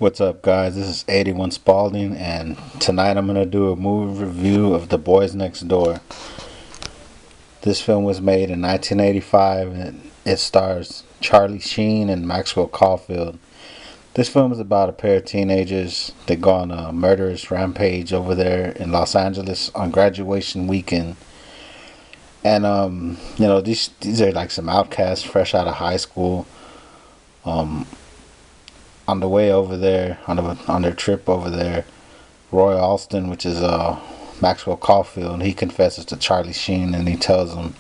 What's up, guys? This is 81 Spalding, and tonight I'm going to do a movie review of The Boys Next Door. This film was made in 1985, and it stars Charlie Sheen and Maxwell Caulfield. This film is about a pair of teenagers that go on a murderous rampage over there in Los Angeles on graduation weekend. And, these are like some outcasts fresh out of high school. On the way over there, on their trip over there, Roy ALSTON, which is Maxwell Caulfield, he confesses to Charlie Sheen, and he tells him,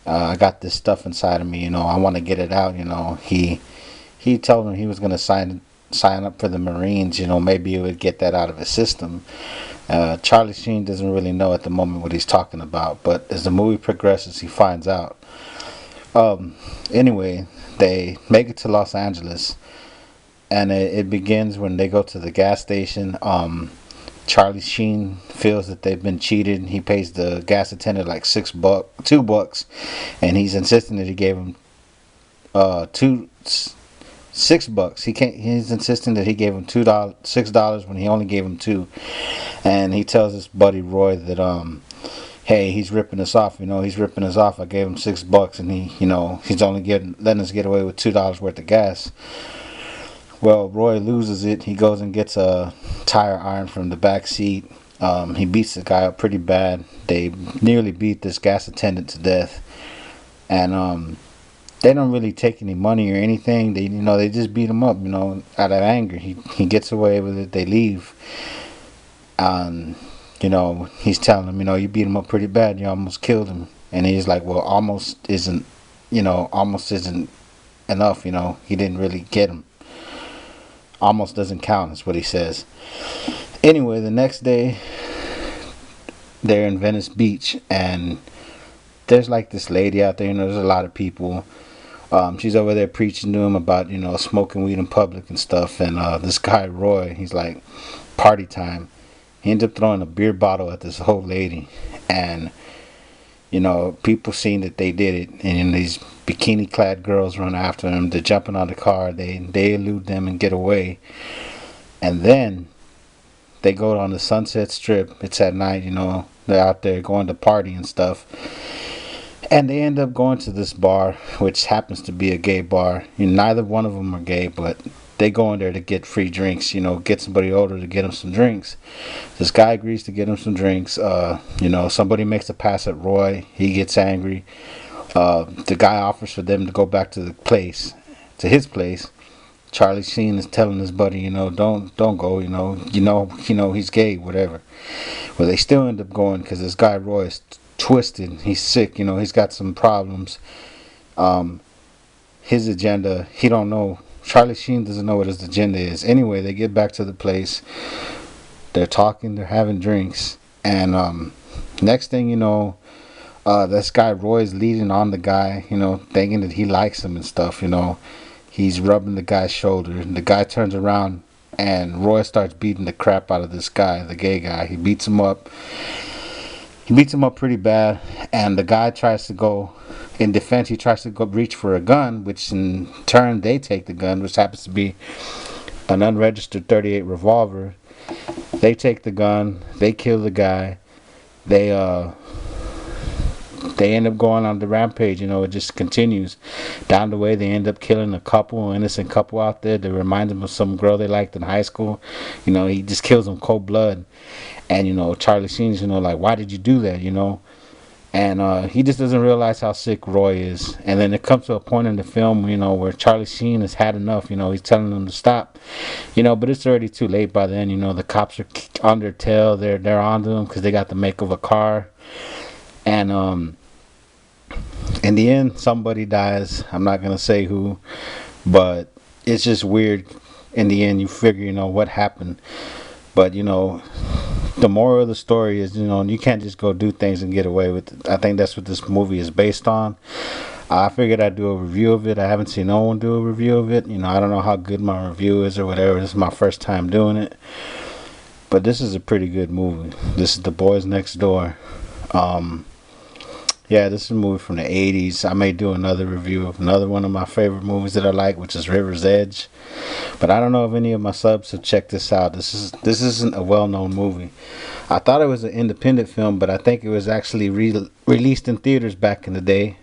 "I got this stuff inside of me. I want to get it out." He told him he was gonna sign up for the Marines. Maybe he would get that out of his system. Charlie Sheen doesn't really know at the moment what he's talking about, but as the movie progresses, he finds out. Anyway, they make it to Los Angeles. And it begins when they go to the gas station. Charlie Sheen feels that they've been cheated. He pays the gas attendant like $2, and he's insisting that he gave him $6. He's insisting that he gave him $6 when he only gave him $2. And he tells his buddy Roy that hey, he's ripping us off. He's ripping us off. I gave him $6, and he's only letting us get away with $2 worth of gas. Well, Roy loses it. He goes and gets a tire iron from the back seat. He beats the guy up pretty bad. They nearly beat this gas attendant to death. And they don't really take any money or anything. They just beat him up, out of anger. He gets away with it. They leave. He's telling them, you beat him up pretty bad. You almost killed him. And he's like, well, almost isn't enough. He didn't really get him. Almost doesn't count, is what he says. Anyway, the next day, they're in Venice Beach, and there's like this lady out there. There's a lot of people. She's over there preaching to him about, smoking weed in public and stuff. And this guy, Roy, he's like, party time. He ends up throwing a beer bottle at this old lady. And, people seeing that they did it. And these bikini-clad girls run after them. They're jumping on the car. They elude them and get away. And then they go on the Sunset Strip. It's at night, They're out there going to party and stuff. And they end up going to this bar, which happens to be a gay bar. Neither one of them are gay, but they go in there to get free drinks, get somebody older to get them some drinks. This guy agrees to get him some drinks. Somebody makes a pass at Roy. He gets angry. The guy offers for them to go back to his place. Charlie Sheen is telling his buddy, don't go, he's gay, whatever. Well, they still end up going because this guy Roy is twisted. He's sick, he's got some problems. His agenda, he don't know. Charlie Sheen doesn't know what his agenda is. Anyway, they get back to the place. They're talking, they're having drinks, and next thing you know, this guy Roy's leading on the guy, thinking that he likes him and stuff, He's rubbing the guy's shoulder, and the guy turns around, and Roy starts beating the crap out of this guy, the gay guy. He beats him up. He beats him up pretty bad, and the guy tries to go, in defense, he tries to go reach for a gun, which in turn, they take the gun, which happens to be an unregistered .38 revolver. They take the gun, they kill the guy, they end up going on the rampage. It just continues down the way. They end up killing an innocent couple out there that remind them of some girl they liked in high school. He just kills them cold blood. And Charlie Sheen's like, why did you do that? And he just doesn't realize how sick Roy is. And then it comes to a point in the film, where Charlie Sheen has had enough. He's telling them to stop. But it's already too late by then. The cops are on their tail. They're on to them because they got the make of a car. And in the end, somebody dies. I'm not gonna say who, but it's just weird. In the end, you figure, what happened. But the moral of the story is, you can't just go do things and get away with it. I think that's what this movie is based on. I figured I'd do a review of it. I haven't seen no one do a review of it. I don't know how good my review is or whatever. This is my first time doing it. But this is a pretty good movie. This is The Boys Next Door. Yeah, this is a movie from the 80s. I may do another review of another one of my favorite movies that I like, which is River's Edge. But I don't know if any of my subs have checked this out. This isn't a well-known movie. I thought it was an independent film, but I think it was actually released in theaters back in the day.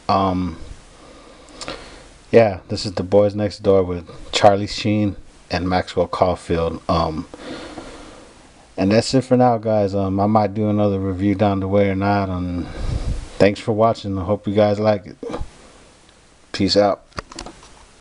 Yeah, this is The Boys Next Door with Charlie Sheen and Maxwell Caulfield. And that's it for now, guys. I might do another review down the way or not. And thanks for watching. I hope you guys like it. Peace out.